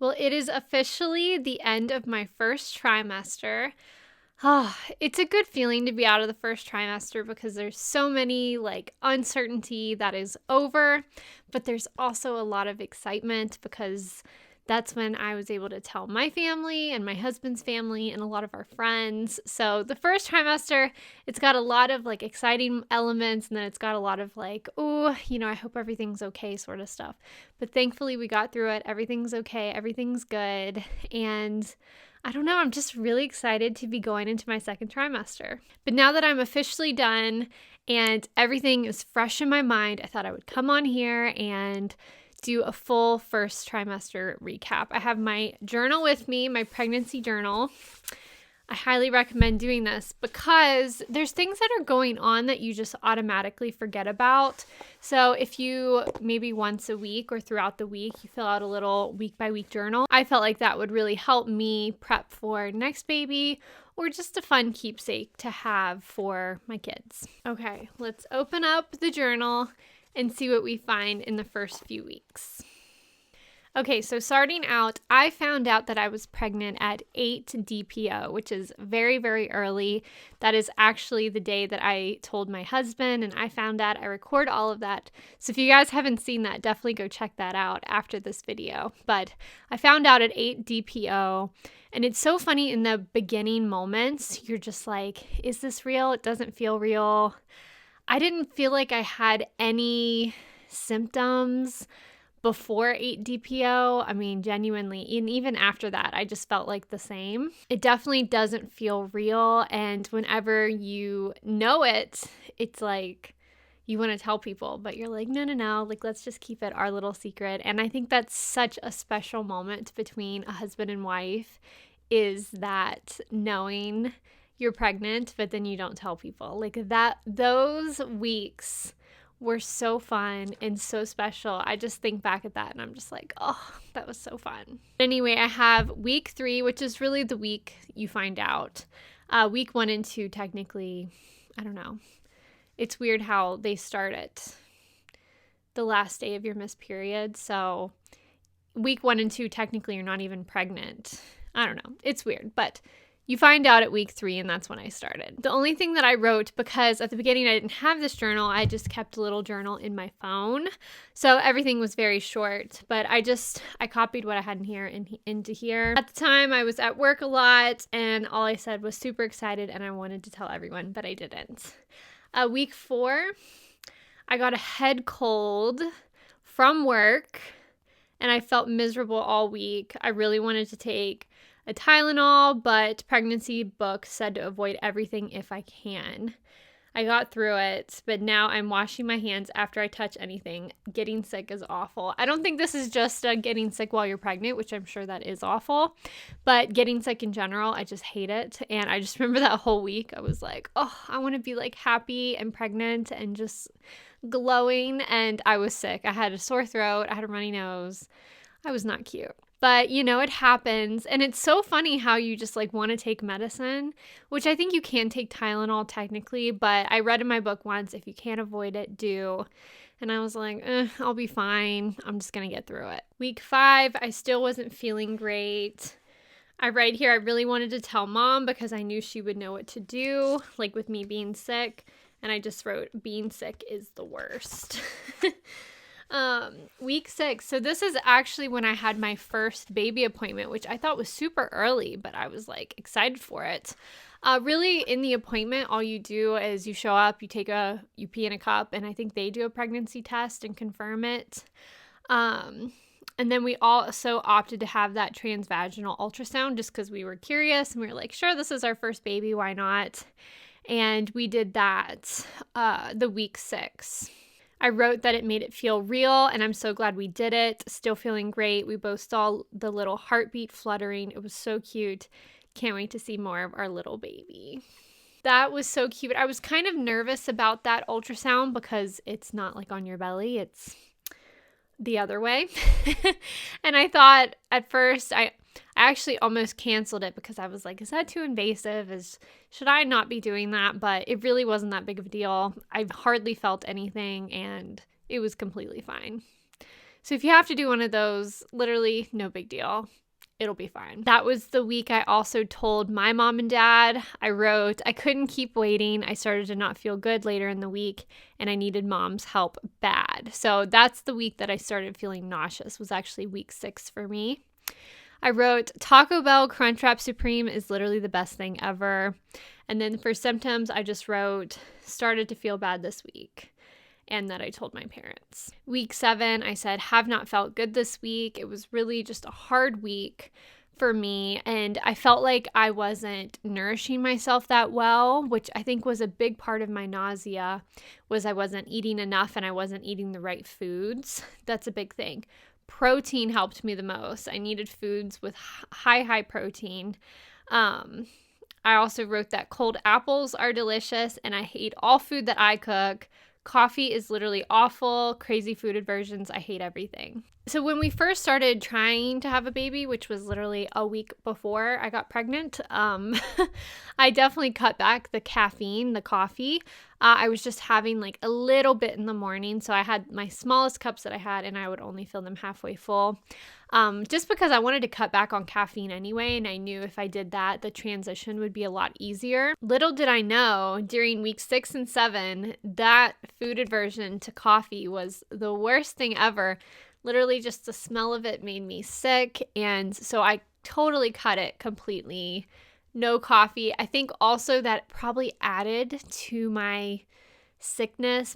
Well, it is officially the end of my first trimester. Ah, it's a good feeling to be out of the first trimester because there's so many uncertainty that is over, but there's also a lot of excitement because that's when I was able to tell my family and my husband's family and a lot of our friends. So the first trimester, it's got a lot of exciting elements, and then it's got a lot of oh, I hope everything's okay sort of stuff. But thankfully we got through it. Everything's okay. Everything's good. And I don't know, I'm just really excited to be going into my second trimester. But now that I'm officially done and everything is fresh in my mind, I thought I would come on here and do a full first trimester recap. I have my journal with me, my pregnancy journal. I highly recommend doing this because there's things that are going on that you just automatically forget about. So if you maybe once a week or throughout the week, you fill out a little week by week journal, I felt like that would really help me prep for next baby or just a fun keepsake to have for my kids. Okay, let's open up the journal and see what we find in the first few weeks. Okay, so starting out, I found out that I was pregnant at 8 DPO, which is very, very early. That is actually the day that I told my husband, and I found out. I record all of that. So if you guys haven't seen that, definitely go check that out after this video. But I found out at 8 DPO, and it's so funny in the beginning moments. You're just like, is this real? It doesn't feel real. I didn't feel like I had any symptoms before 8 DPO. I mean, genuinely, and even after that, I just felt like the same. It definitely doesn't feel real. And whenever you know it, it's like you want to tell people, but you're like, no, let's just keep it our little secret. And I think that's such a special moment between a husband and wife, is that knowing you're pregnant, but then you don't tell people. Those weeks were so fun and so special. I just think back at that and I'm just like, oh, that was so fun. Anyway, I have week 3, which is really the week you find out. Week 1 and 2, technically, I don't know. It's weird how they start at the last day of your missed period. So week 1 and 2, technically, you're not even pregnant. I don't know. It's weird, but you find out at week 3, and that's when I started. The only thing that I wrote, because at the beginning I didn't have this journal, I just kept a little journal in my phone. So everything was very short, but I copied what I had in here into here. At the time, I was at work a lot, and all I said was super excited, and I wanted to tell everyone, but I didn't. Week 4, I got a head cold from work, and I felt miserable all week. I really wanted to take a Tylenol, but pregnancy book said to avoid everything if I can. I got through it, but now I'm washing my hands after I touch anything. Getting sick is awful. I don't think this is just getting sick while you're pregnant, which I'm sure that is awful, but getting sick in general, I just hate it. And I just remember that whole week, I was like, oh, I want to be happy and pregnant and just glowing, and I was sick. I had a sore throat. I had a runny nose. I was not cute. But, it happens. And it's so funny how you just want to take medicine, which I think you can take Tylenol technically. But I read in my book once, if you can't avoid it, do. And I was like, I'll be fine. I'm just going to get through it. Week 5, I still wasn't feeling great. I write here, I really wanted to tell mom because I knew she would know what to do, with me being sick. And I just wrote, being sick is the worst. Week 6. So this is actually when I had my first baby appointment, which I thought was super early, but I was excited for it. Really in the appointment, all you do is you show up, you pee in a cup, and I think they do a pregnancy test and confirm it. And then we also opted to have that transvaginal ultrasound just because we were curious and we were like, sure, this is our first baby. Why not? And we did that, the week 6. I wrote that it made it feel real, and I'm so glad we did it. Still feeling great. We both saw the little heartbeat fluttering. It was so cute. Can't wait to see more of our little baby. That was so cute. I was kind of nervous about that ultrasound because it's not on your belly. It's the other way. And I thought at first, I actually almost canceled it because I was like, is that too invasive? Should I not be doing that? But it really wasn't that big of a deal. I hardly felt anything and it was completely fine. So if you have to do one of those, literally no big deal. It'll be fine. That was the week I also told my mom and dad. I wrote, I couldn't keep waiting. I started to not feel good later in the week and I needed mom's help bad. So that's the week that I started feeling nauseous, was actually week 6 for me. I wrote, Taco Bell Crunchwrap Supreme is literally the best thing ever. And then for symptoms, I just wrote, started to feel bad this week. And that I told my parents. Week 7, I said, have not felt good this week. It was really just a hard week for me. And I felt like I wasn't nourishing myself that well, which I think was a big part of my nausea, was I wasn't eating enough and I wasn't eating the right foods. That's a big thing. Protein helped me the most. I needed foods with high protein. I also wrote that cold apples are delicious and I hate all food that I cook. Coffee is literally awful. Crazy food aversions. I hate everything. So when we first started trying to have a baby, which was literally a week before I got pregnant, I definitely cut back the caffeine, the coffee. I was just having like a little bit in the morning. So I had my smallest cups that I had and I would only fill them halfway full. Just because I wanted to cut back on caffeine anyway. And I knew if I did that, the transition would be a lot easier. Little did I know during week 6 and 7, that food aversion to coffee was the worst thing ever. Literally just the smell of it made me sick. And so I totally cut it completely. No coffee. I think also that probably added to my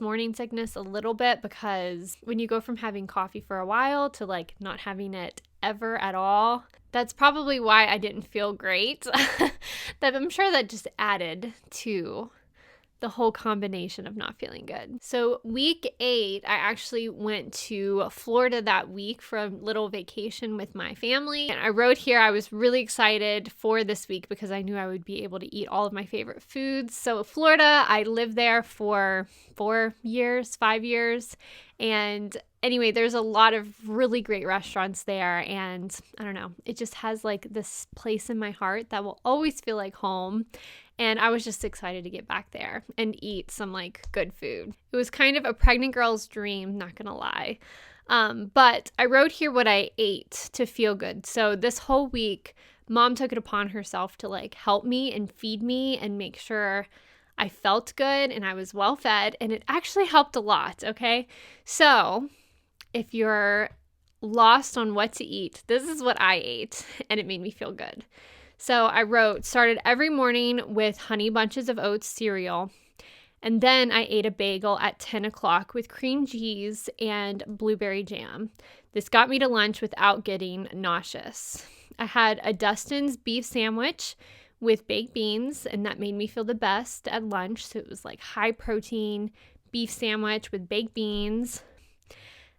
morning sickness a little bit, because when you go from having coffee for a while to like not having it ever at all, that's probably why I didn't feel great. That I'm sure that just added to the whole combination of not feeling good. So week 8, I actually went to Florida that week for a little vacation with my family. And I wrote here I was really excited for this week because I knew I would be able to eat all of my favorite foods. So Florida, I lived there for 5 years. And anyway, there's a lot of really great restaurants there. And I don't know, it just has like this place in my heart that will always feel like home. And I was just excited to get back there and eat some like good food. It was kind of a pregnant girl's dream, not gonna lie. But I wrote here what I ate to feel good. So this whole week, mom took it upon herself to like help me and feed me and make sure I felt good and I was well fed. And it actually helped a lot, okay? So if you're lost on what to eat, this is what I ate and it made me feel good. So I wrote, started every morning with Honey Bunches of Oats cereal. And then I ate a bagel at 10 o'clock with cream cheese and blueberry jam. This got me to lunch without getting nauseous. I had a Dustin's beef sandwich with baked beans, and that made me feel the best at lunch. So it was like high protein beef sandwich with baked beans.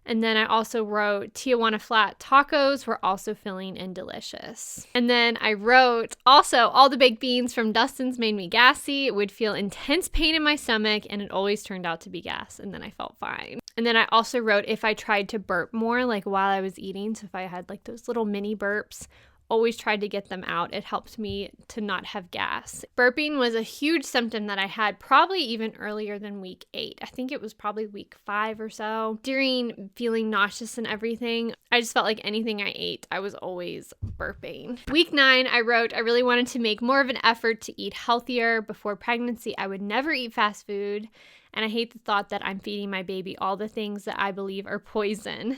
And then I also wrote Tijuana Flat tacos were also filling and delicious. And then I wrote also all the baked beans from Dustin's made me gassy, would feel intense pain in my stomach, and it always turned out to be gas. And then I felt fine. And then I also wrote if I tried to burp more, like while I was eating, so if I had like those little mini burps, always tried to get them out. It helped me to not have gas. Burping was a huge symptom that I had probably even earlier than week 8. I think it was probably week 5 or so. During feeling nauseous and everything, I just felt like anything I ate, I was always burping. Week 9, I wrote, I really wanted to make more of an effort to eat healthier. Before pregnancy, I would never eat fast food. And I hate the thought that I'm feeding my baby all the things that I believe are poison.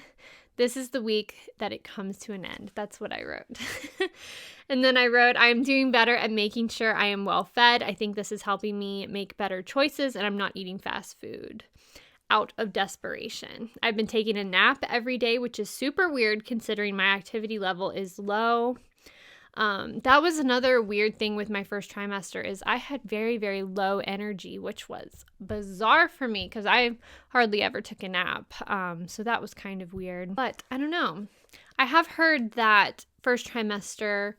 This is the week that it comes to an end. That's what I wrote. And then I wrote, I am doing better at making sure I am well fed. I think this is helping me make better choices and I'm not eating fast food out of desperation. I've been taking a nap every day, which is super weird considering my activity level is low. That was another weird thing with my first trimester is I had very, very low energy, which was bizarre for me because I hardly ever took a nap. So that was kind of weird, but I don't know. I have heard that first trimester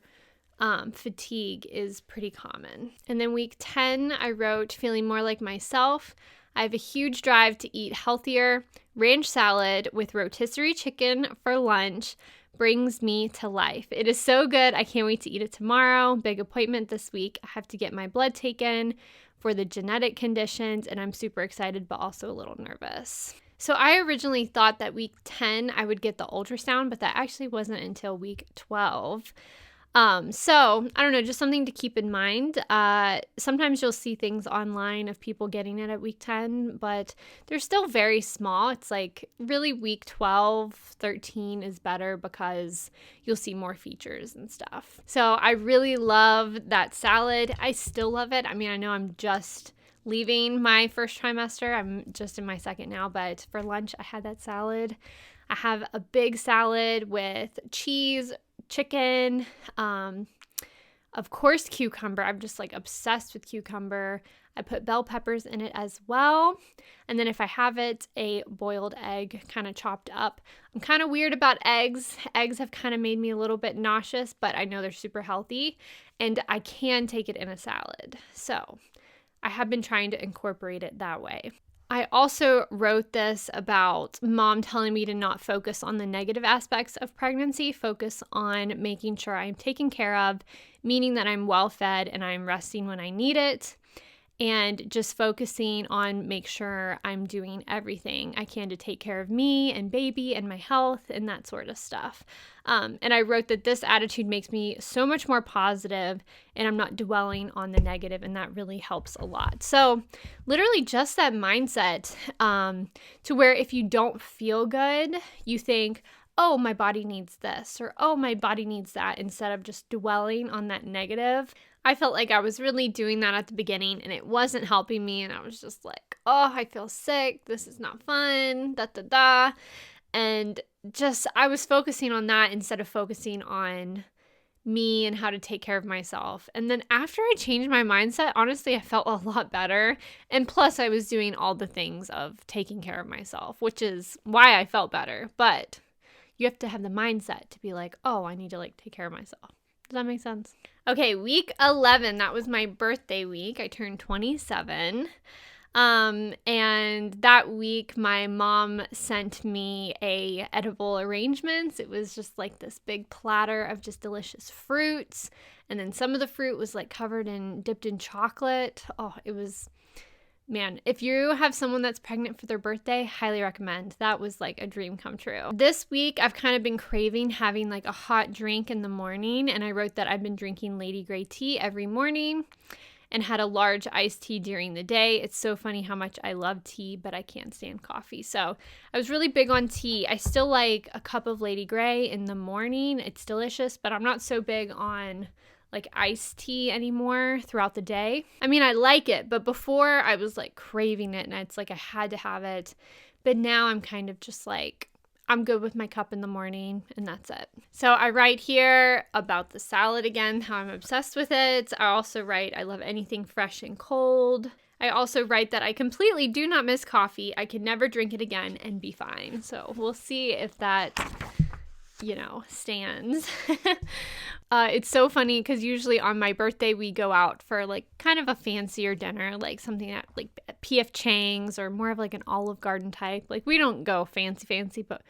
fatigue is pretty common. And then week 10, I wrote feeling more like myself. I have a huge drive to eat healthier. Ranch salad with rotisserie chicken for lunch brings me to life. It is so good. I can't wait to eat it tomorrow. Big appointment this week. I have to get my blood taken for the genetic conditions, and I'm super excited, but also a little nervous. So I originally thought that week 10 I would get the ultrasound, but that actually wasn't until week 12. So I don't know, just something to keep in mind. Sometimes you'll see things online of people getting it at week 10, but they're still very small. It's like really week 12, 13 is better because you'll see more features and stuff. So I really love that salad. I still love it. I mean, I know I'm just leaving my first trimester. I'm just in my second now, but for lunch I had that salad. I have a big salad with cheese, chicken, of course cucumber. I'm just like obsessed with cucumber. I put bell peppers in it as well. And then if I have it, a boiled egg kind of chopped up. I'm kind of weird about eggs. Eggs have kind of made me a little bit nauseous, but I know they're super healthy and I can take it in a salad. So I have been trying to incorporate it that way. I also wrote this about mom telling me to not focus on the negative aspects of pregnancy, focus on making sure I'm taken care of, meaning that I'm well fed and I'm resting when I need it, and just focusing on make sure I'm doing everything I can to take care of me and baby and my health and that sort of stuff. And I wrote that this attitude makes me so much more positive and I'm not dwelling on the negative, and that really helps a lot. So literally just that mindset to where if you don't feel good, you think, oh, my body needs this, or oh, my body needs that, instead of just dwelling on that negative. I felt like I was really doing that at the beginning and it wasn't helping me, and I was just like, oh, I feel sick, this is not fun, da da da. And just I was focusing on that instead of focusing on me and how to take care of myself. And then after I changed my mindset, honestly, I felt a lot better. And plus I was doing all the things of taking care of myself, which is why I felt better. But you have to have the mindset to be like, oh, I need to like take care of myself. Does that make sense? Okay, week 11, that was my birthday week. I turned 27. And that week my mom sent me a edible arrangements. It was just like this big platter of just delicious fruits. And then some of the fruit was like covered in, dipped in chocolate. Oh, it was, man, if you have someone that's pregnant for their birthday, highly recommend. That was like a dream come true. This week, I've kind of been craving having like a hot drink in the morning. And I wrote that I've been drinking Lady Grey tea every morning and had a large iced tea during the day. It's so funny how much I love tea, but I can't stand coffee. So I was really big on tea. I still like a cup of Lady Grey in the morning. It's delicious, but I'm not so big on like iced tea anymore throughout the day. I mean, I like it, but before I was like craving it and it's like I had to have it. But now I'm kind of just like, I'm good with my cup in the morning and that's it. So I write here about the salad again, how I'm obsessed with it. I also write, I love anything fresh and cold. I also write that I completely do not miss coffee. I can never drink it again and be fine. So we'll see if that, stands. It's so funny because usually on my birthday we go out for like kind of a fancier dinner, like something at like P.F. Chang's or more of like an Olive Garden type. Like we don't go fancy, but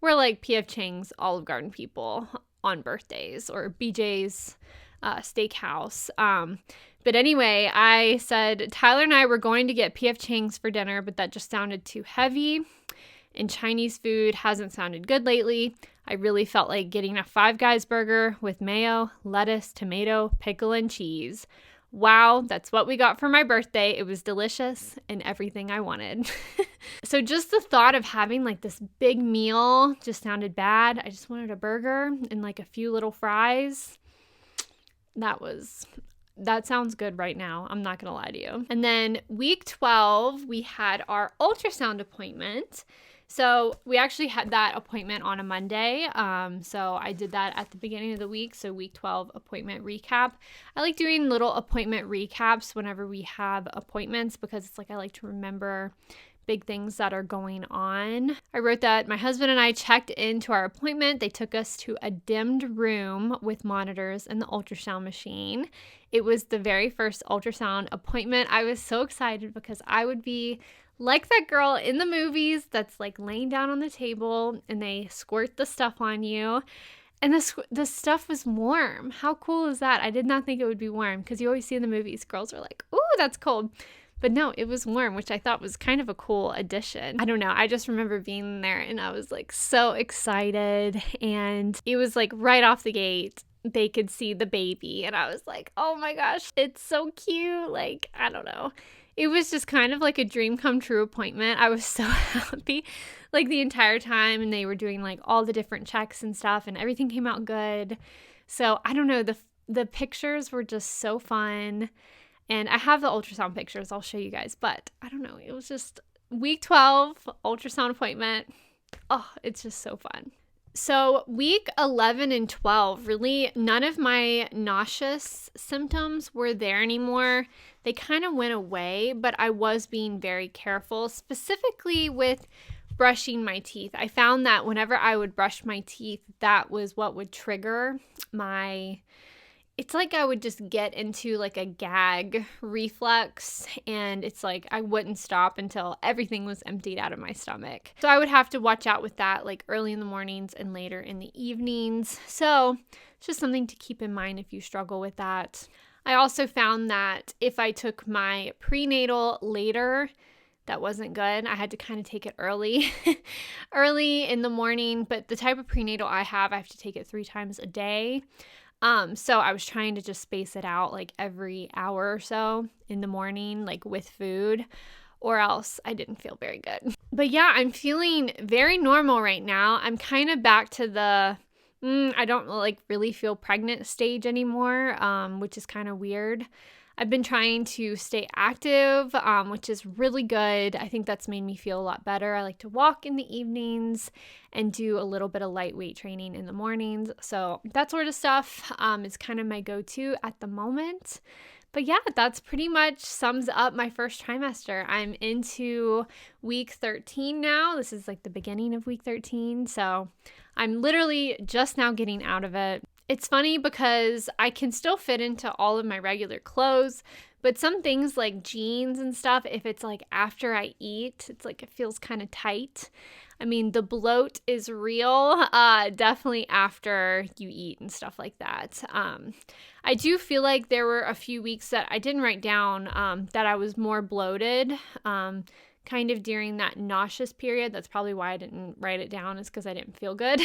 we're like P.F. Chang's, Olive Garden people on birthdays, or BJ's Steakhouse. But anyway, I said Tyler and I were going to get P.F. Chang's for dinner, but that just sounded too heavy. And Chinese food hasn't sounded good lately. I really felt like getting a Five Guys burger with mayo, lettuce, tomato, pickle, and cheese. Wow, that's what we got for my birthday. It was delicious and everything I wanted. So just the thought of having like this big meal just sounded bad. I just wanted a burger and like a few little fries. That sounds good right now. I'm not going to lie to you. And then week 12, we had our ultrasound appointment. So we actually had that appointment on a Monday. So I did that at the beginning of the week. So week 12 appointment recap. I like doing little appointment recaps whenever we have appointments because it's like I like to remember big things that are going on. I wrote that my husband and I checked into our appointment. They took us to a dimmed room with monitors and the ultrasound machine. It was the very first ultrasound appointment. I was so excited because I would be like that girl in the movies that's like laying down on the table and they squirt the stuff on you. And the stuff was warm. How cool is that? I did not think it would be warm because you always see in the movies, girls are like, ooh, that's cold. But no, it was warm, which I thought was kind of a cool addition. I don't know. I just remember being there and I was like so excited. And it was like right off the gate, they could see the baby. And I was like, oh my gosh, it's so cute. Like, I don't know. It was just kind of like a dream come true appointment. I was so happy like the entire time. And they were doing like all the different checks and stuff and everything came out good. So I don't know. The pictures were just so fun. And I have the ultrasound pictures. I'll show you guys. But I don't know. It was just week 12 ultrasound appointment. Oh, it's just so fun. So week 11 and 12, really none of my nauseous symptoms were there anymore. They kind of went away, but I was being very careful, specifically with brushing my teeth. I found that whenever I would brush my teeth, that was what would trigger it's like I would just get into like a gag reflex, and it's like I wouldn't stop until everything was emptied out of my stomach. So I would have to watch out with that like early in the mornings and later in the evenings. So it's just something to keep in mind if you struggle with that. I also found that if I took my prenatal later, that wasn't good. I had to kind of take it early in the morning, but the type of prenatal I have to take it 3 times a day. So I was trying to just space it out like every hour or so in the morning, like with food, or else I didn't feel very good. But yeah, I'm feeling very normal right now. I'm kind of back to the, I don't like really feel pregnant stage anymore, which is kind of weird. I've been trying to stay active, which is really good. I think that's made me feel a lot better. I like to walk in the evenings and do a little bit of lightweight training in the mornings. So that sort of stuff is kind of my go-to at the moment. But yeah, that's pretty much sums up my first trimester. I'm into week 13 now. This is like the beginning of week 13. So I'm literally just now getting out of it. It's funny because I can still fit into all of my regular clothes, but some things like jeans and stuff, if it's like after I eat, it's like it feels kind of tight. I mean, the bloat is real, definitely after you eat and stuff like that. I do feel like there were a few weeks that I didn't write down that I was more bloated, kind of during that nauseous period. That's probably why I didn't write it down, is because I didn't feel good.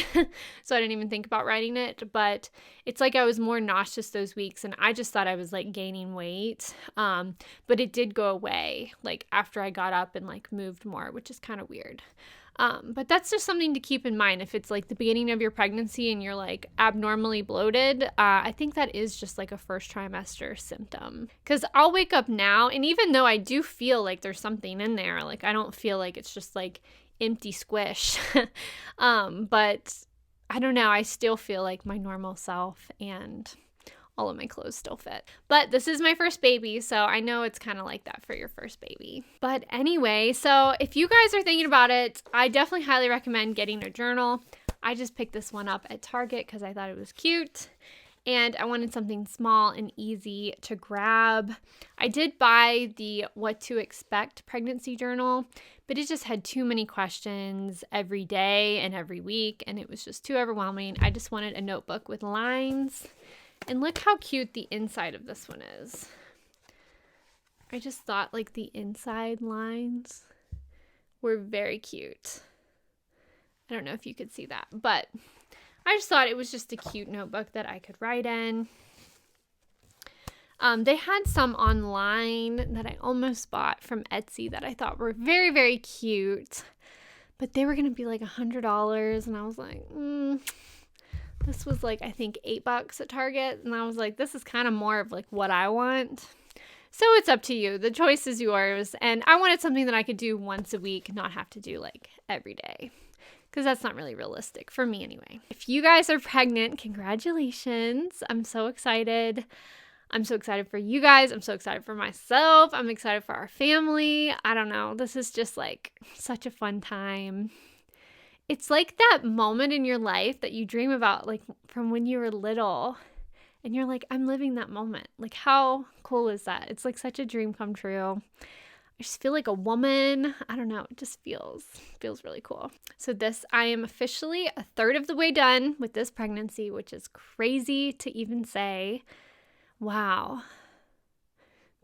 So I didn't even think about writing it. But it's like I was more nauseous those weeks, and I just thought I was like gaining weight. But it did go away like after I got up and like moved more, which is kind of weird. But that's just something to keep in mind. If it's like the beginning of your pregnancy and you're like abnormally bloated, I think that is just like a first trimester symptom. Because I'll wake up now, and even though I do feel like there's something in there, like I don't feel like it's just like empty squish. But I don't know, I still feel like my normal self, and all of my clothes still fit. But this is my first baby, so I know it's kind of like that for your first baby. But anyway, so if you guys are thinking about it, I definitely highly recommend getting a journal. I just picked this one up at Target because I thought it was cute, and I wanted something small and easy to grab. I did buy the What to Expect pregnancy journal, but it just had too many questions every day and every week, and it was just too overwhelming. I just wanted a notebook with lines. And look how cute the inside of this one is. I just thought like the inside lines were very cute. I don't know if you could see that, but I just thought it was just a cute notebook that I could write in. They had some online that I almost bought from Etsy that I thought were very, very cute, but they were going to be like $100, and I was like, This was like, I think $8 at Target. And I was like, this is kind of more of like what I want. So it's up to you. The choice is yours. And I wanted something that I could do once a week, not have to do like every day, because that's not really realistic for me anyway. If you guys are pregnant, congratulations. I'm so excited. I'm so excited for you guys. I'm so excited for myself. I'm excited for our family. I don't know. This is just like such a fun time. It's like that moment in your life that you dream about, like from when you were little, and you're like, I'm living that moment. Like, how cool is that? It's like such a dream come true. I just feel like a woman. I don't know. It just feels really cool. So I am officially a third of the way done with this pregnancy, which is crazy to even say. Wow.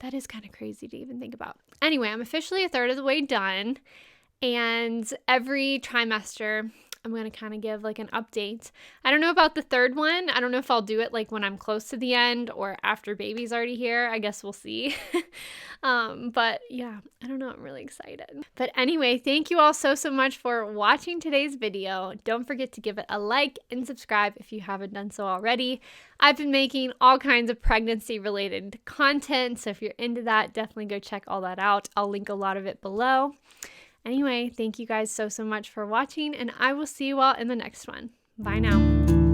That is kind of crazy to even think about. Anyway, I'm officially a third of the way done. And every trimester, I'm going to kind of give like an update. I don't know about the third one. I don't know if I'll do it like when I'm close to the end or after baby's already here. I guess we'll see. But yeah, I don't know. I'm really excited. But anyway, thank you all so much for watching today's video. Don't forget to give it a like and subscribe if you haven't done so already. I've been making all kinds of pregnancy related content. So if you're into that, definitely go check all that out. I'll link a lot of it below. Anyway, thank you guys so much for watching, and I will see you all in the next one. Bye now.